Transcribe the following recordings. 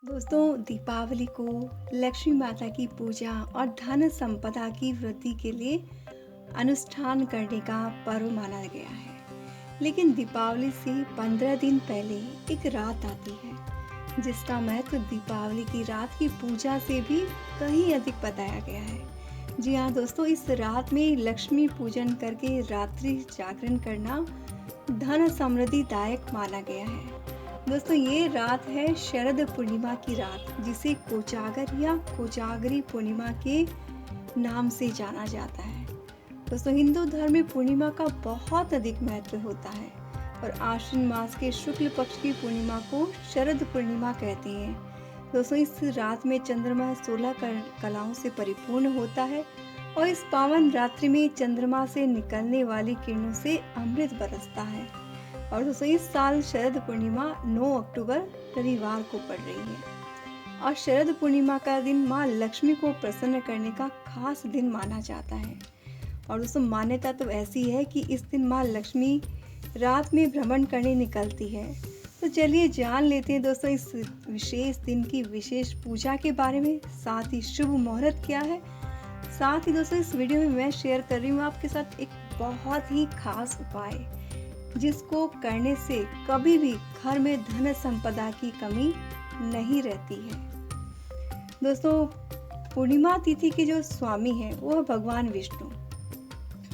दोस्तों, दीपावली को लक्ष्मी माता की पूजा और धन संपदा की वृद्धि के लिए अनुष्ठान करने का पर्व माना गया है। लेकिन दीपावली से 15 दिन पहले एक रात आती है जिसका महत्व दीपावली की रात की पूजा से भी कहीं अधिक बताया गया है। जी हाँ दोस्तों, इस रात में लक्ष्मी पूजन करके रात्रि जागरण करना धन समृद्धि दायक माना गया है। दोस्तों, ये रात है शरद पूर्णिमा की रात, जिसे कोजागर या कोजागरी पूर्णिमा के नाम से जाना जाता है। दोस्तों, हिंदू धर्म में पूर्णिमा का बहुत अधिक महत्व होता है और आश्विन मास के शुक्ल पक्ष की पूर्णिमा को शरद पूर्णिमा कहते हैं। दोस्तों, इस रात में चंद्रमा 16 कलाओं से परिपूर्ण होता है और इस पावन रात्रि में चंद्रमा से निकलने वाली किरणों से अमृत बरसता है। और दोस्तों, इस साल शरद पूर्णिमा 9 अक्टूबर रविवार को पड़ रही है और शरद पूर्णिमा का दिन माँ लक्ष्मी को प्रसन्न करने का खास दिन माना जाता है। और दोस्तों, मान्यता तो ऐसी है कि इस दिन माँ लक्ष्मी रात में भ्रमण करने निकलती है। तो चलिए जान लेते हैं दोस्तों इस विशेष दिन की विशेष पूजा के बारे में, साथ ही शुभ मुहूर्त क्या है। साथ ही दोस्तों, इस वीडियो में मैं शेयर कर रही हूँ आपके साथ एक बहुत ही खास उपाय, जिसको करने से कभी भी घर में धन संपदा की कमी नहीं रहती है। दोस्तों, पूर्णिमा तिथि के जो स्वामी हैं वो है भगवान विष्णु,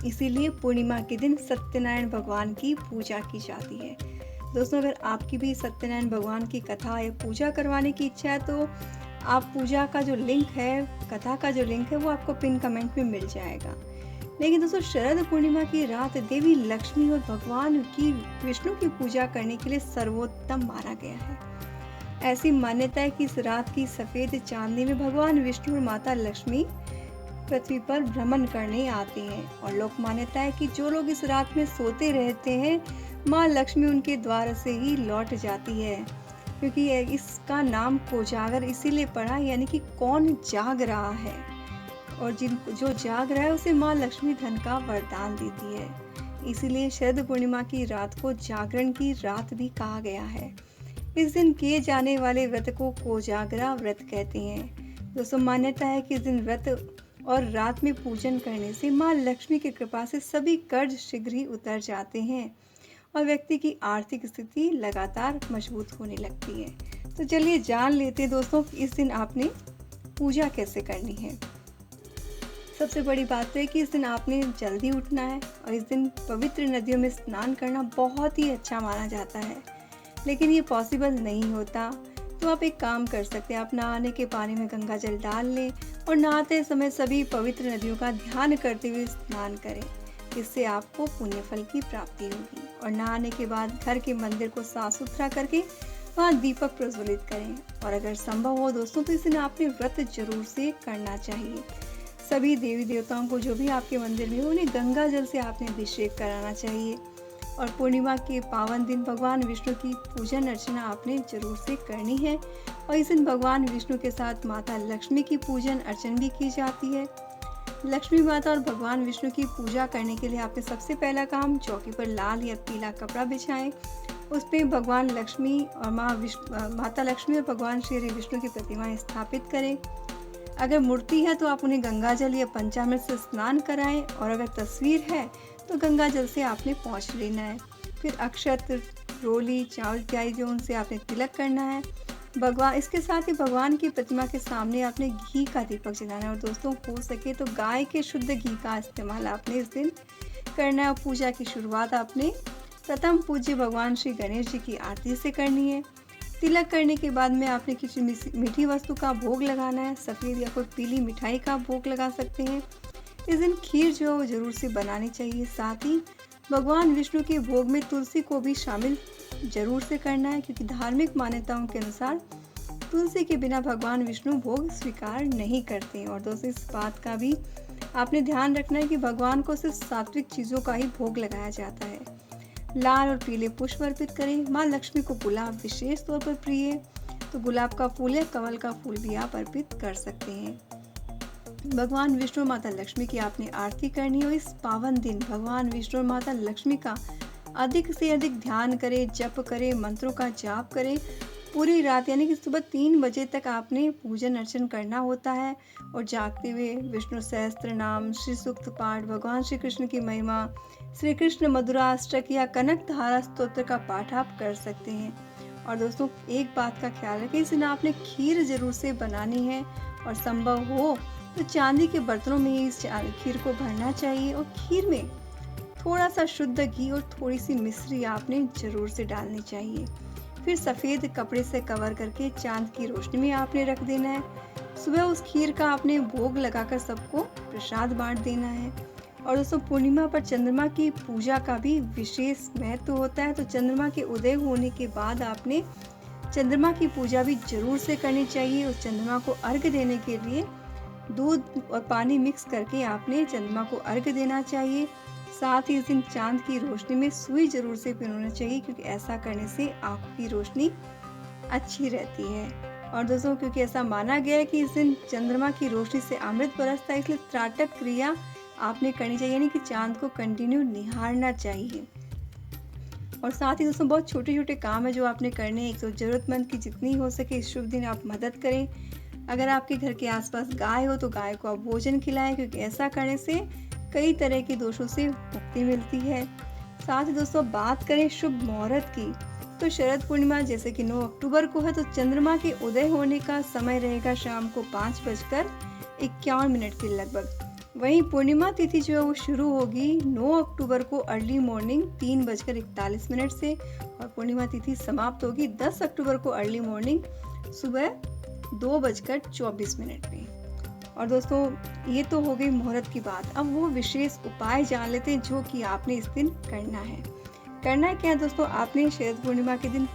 इसीलिए पूर्णिमा के दिन सत्यनारायण भगवान की पूजा की जाती है। दोस्तों, अगर आपकी भी सत्यनारायण भगवान की कथा या पूजा करवाने की इच्छा है तो आप पूजा का जो लिंक है, कथा का जो लिंक है, वो आपको पिन कमेंट में मिल जाएगा। लेकिन दोस्तों, शरद पूर्णिमा की रात देवी लक्ष्मी और भगवान की विष्णु की पूजा करने के लिए सर्वोत्तम माना गया है। ऐसी मान्यता है कि इस रात की सफेद चांदनी में भगवान विष्णु और माता लक्ष्मी पृथ्वी पर भ्रमण करने आते हैं और लोक मान्यता है कि जो लोग इस रात में सोते रहते हैं, माँ लक्ष्मी उनके द्वार से ही लौट जाती है। क्योंकि इसका नाम कोजागर इसीलिए पड़ा, यानी कि कौन जाग रहा है, और जो जाग रहा है उसे माँ लक्ष्मी धन का वरदान देती है। इसीलिए शरद पूर्णिमा की रात को जागरण की रात भी कहा गया है। इस दिन किए जाने वाले व्रत को कोजागरा व्रत कहते हैं। दोस्तों, मान्यता है कि इस दिन व्रत और रात में पूजन करने से माँ लक्ष्मी की कृपा से सभी कर्ज शीघ्र ही उतर जाते हैं और व्यक्ति की आर्थिक स्थिति लगातार मजबूत होने लगती है। तो चलिए जान लेते हैं दोस्तों इस दिन आपने पूजा कैसे करनी है। सबसे बड़ी बात तो है कि इस दिन आपने जल्दी उठना है और इस दिन पवित्र नदियों में स्नान करना बहुत ही अच्छा माना जाता है। लेकिन ये पॉसिबल नहीं होता, तो आप एक काम कर सकते हैं, आप नहाने के पानी में गंगा जल डाल लें और नहाते समय सभी पवित्र नदियों का ध्यान करते हुए स्नान करें। इससे आपको पुण्य फल की प्राप्ति होगी। और नहाने के बाद घर के मंदिर को साफ सुथरा करके वहाँ दीपक प्रज्वलित करें। और अगर संभव हो दोस्तों, तो इस दिन आपने व्रत जरूर से करना चाहिए। सभी देवी देवताओं को जो भी आपके मंदिर में हो, उन्हें गंगा जल से आपने अभिषेक कराना चाहिए। और पूर्णिमा के पावन दिन भगवान विष्णु की पूजन अर्चना आपने जरूर से करनी है। और इस दिन भगवान विष्णु के साथ माता लक्ष्मी की पूजन अर्चन भी की जाती है। लक्ष्मी माता और भगवान विष्णु की पूजा करने के लिए आपने सबसे पहला काम, चौकी पर लाल या पीला कपड़ा बिछाएं। उस पर भगवान लक्ष्मी और माता लक्ष्मी और भगवान श्री विष्णु की प्रतिमाएं स्थापित करें। अगर मूर्ति है तो आप उन्हें गंगा जल या पंचामृत से स्नान कराएं, और अगर तस्वीर है तो गंगा जल से आपने पोंछ लेना है। फिर अक्षत, रोली, चावल इत्यादि जो उनसे आपने तिलक करना है। इसके साथ ही भगवान की प्रतिमा के सामने आपने घी का दीपक जलाना है। और दोस्तों, हो सके तो गाय के शुद्ध घी का इस्तेमाल आपने इस दिन करना है। और पूजा की शुरुआत आपने प्रथम पूज्य भगवान श्री गणेश जी की आरती से करनी है। तिलक करने के बाद में आपने किसी मीठी वस्तु का भोग लगाना है। सफ़ेद या कोई पीली मिठाई का भोग लगा सकते हैं। इस दिन खीर जो जरूर से बनानी चाहिए। साथ ही भगवान विष्णु के भोग में तुलसी को भी शामिल जरूर से करना है, क्योंकि धार्मिक मान्यताओं के अनुसार तुलसी के बिना भगवान विष्णु भोग स्वीकार नहीं करते। और दोस्तों, इस बात का भी आपने ध्यान रखना है कि भगवान को सिर्फ सात्विक चीज़ों का ही भोग लगाया जाता है। लाल और पीले पुष्प अर्पित करें। माँ लक्ष्मी को गुलाब विशेष तौर पर प्रिय है, तो गुलाब का फूल या कमल का फूल भी आप अर्पित कर सकते हैं। भगवान विष्णु और माता लक्ष्मी की आपने आरती करनी हो। इस पावन दिन भगवान विष्णु और माता लक्ष्मी का अधिक से अधिक ध्यान करें, जप करें, मंत्रों का जाप करें पूरी रात यानी कि सुबह 3 बजे तक आपने पूजन अर्चन करना होता है और जागते हुए विष्णु सहस्त्र नाम, श्री सूक्त पाठ, भगवान श्री कृष्ण की महिमा, श्री कृष्ण मधुराष्टक या कनक धारा स्तोत्र का पाठ आप कर सकते हैं। और दोस्तों एक बात का ख्याल रखें, इस दिन आपने खीर जरूर से बनानी है और संभव हो तो चांदी के बर्तनों में ही इस खीर को भरना चाहिए और खीर में थोड़ा सा शुद्ध घी और थोड़ी सी मिश्री आपने जरूर से डालनी चाहिए। फिर सफ़ेद कपड़े से कवर करके चांद की रोशनी में आपने रख देना है। सुबह उस खीर का आपने भोग लगाकर सबको प्रसाद बांट देना है। और दोस्तों पूर्णिमा पर चंद्रमा की पूजा का भी विशेष महत्व होता है, तो चंद्रमा के उदय होने के बाद आपने चंद्रमा की पूजा भी जरूर से करनी चाहिए। उस चंद्रमा को अर्घ्य देने के लिए दूध और पानी मिक्स करके आपने चंद्रमा को अर्घ्य देना चाहिए। साथ ही इस दिन चांद की रोशनी में सुई जरूर से पहनना चाहिए, क्योंकि ऐसा करने से आंखों की रोशनी अच्छी रहती है। और दोस्तों क्योंकि ऐसा माना गया है कि इस दिन चंद्रमा की रोशनी से अमृत बरसता है, इसलिए त्राटक क्रिया आपने करनी चाहिए, यानी कि चांद को कंटिन्यू निहारना चाहिए। और साथ ही दोस्तों बहुत छोटे छोटे काम है जो आपने करने हैं। तो जरूरतमंद की जितनी हो सके इस शुभ दिन आप मदद करें। अगर आपके घर के आसपास गाय हो तो गाय को आप भोजन खिलाएं, क्योंकि ऐसा करने से कई तरह के दोषों से मुक्ति मिलती है। साथ ही दोस्तों बात करें शुभ मुहूर्त की, तो शरद पूर्णिमा जैसे कि 9 अक्टूबर को है, तो चंद्रमा के उदय होने का समय रहेगा शाम को 5:51 के लगभग। वहीं पूर्णिमा तिथि जो है वो शुरू होगी 9 अक्टूबर को अर्ली मॉर्निंग 3:41 से और पूर्णिमा तिथि समाप्त होगी 10 अक्टूबर को अर्ली मॉर्निंग सुबह 2:24 में। और दोस्तों ये तो हो गई मुहूर्त की बात। अब वो विशेष उपाय जान लेते हैं जो कि आपने इस दिन करना है। करना क्या है दोस्तों, आपने शरद पूर्णिमा के दिन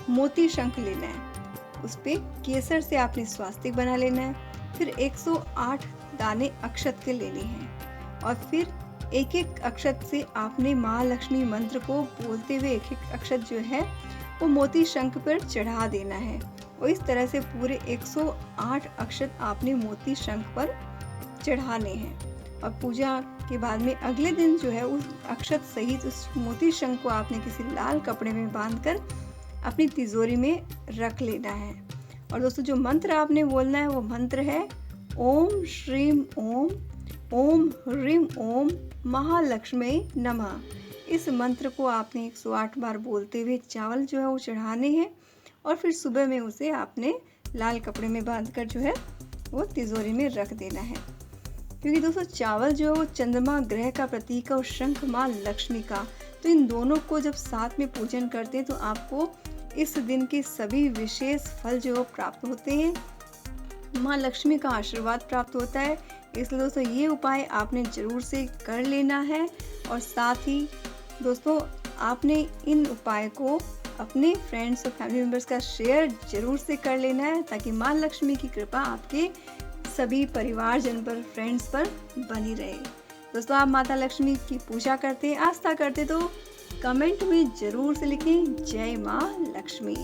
मोती शंख लेना है, उस पे केसर से आपने स्वास्तिक बना लेना है। फिर 108 दाने अक्षत के लेने हैं और फिर एक एक अक्षत से आपने महालक्ष्मी मंत्र को बोलते हुए एक एक अक्षत जो है वो मोती शंख पर चढ़ा देना है। और इस तरह से पूरे 108 अक्षत आपने मोती शंख पर चढ़ाने हैं। और पूजा के बाद में अगले दिन जो है उस अक्षत सहित उस मोती शंख को आपने किसी लाल कपड़े में बांधकर अपनी तिजोरी में रख लेना है। और दोस्तों जो मंत्र आपने बोलना है वो मंत्र है ओम श्रीम ओम ओम ह्रीम ओम महालक्ष्मी नमः। इस मंत्र को आपने 108 बार बोलते हुए चावल जो है वो चढ़ाने हैं और फिर सुबह में उसे आपने लाल कपड़े में बांधकर जो है वो तिजोरी में रख देना है। क्योंकि दोस्तों चावल जो है वो चंद्रमा ग्रह का प्रतीक है और शंख माँ लक्ष्मी का, तो इन दोनों को जब साथ में पूजन करते हैं तो आपको इस दिन के सभी विशेष फल जो प्राप्त होते हैं, माँ लक्ष्मी का आशीर्वाद प्राप्त होता है। इसलिए दोस्तों ये उपाय आपने जरूर से कर लेना है। और साथ ही दोस्तों आपने इन उपाय को अपने फ्रेंड्स और फैमिली मेम्बर्स का शेयर जरूर से कर लेना है, ताकि माँ लक्ष्मी की कृपा आपके सभी परिवारजन पर, फ्रेंड्स पर बनी रहे। दोस्तों आप माता लक्ष्मी की पूजा करते, आस्था करते तो कमेंट में जरूर से लिखें जय माँ लक्ष्मी।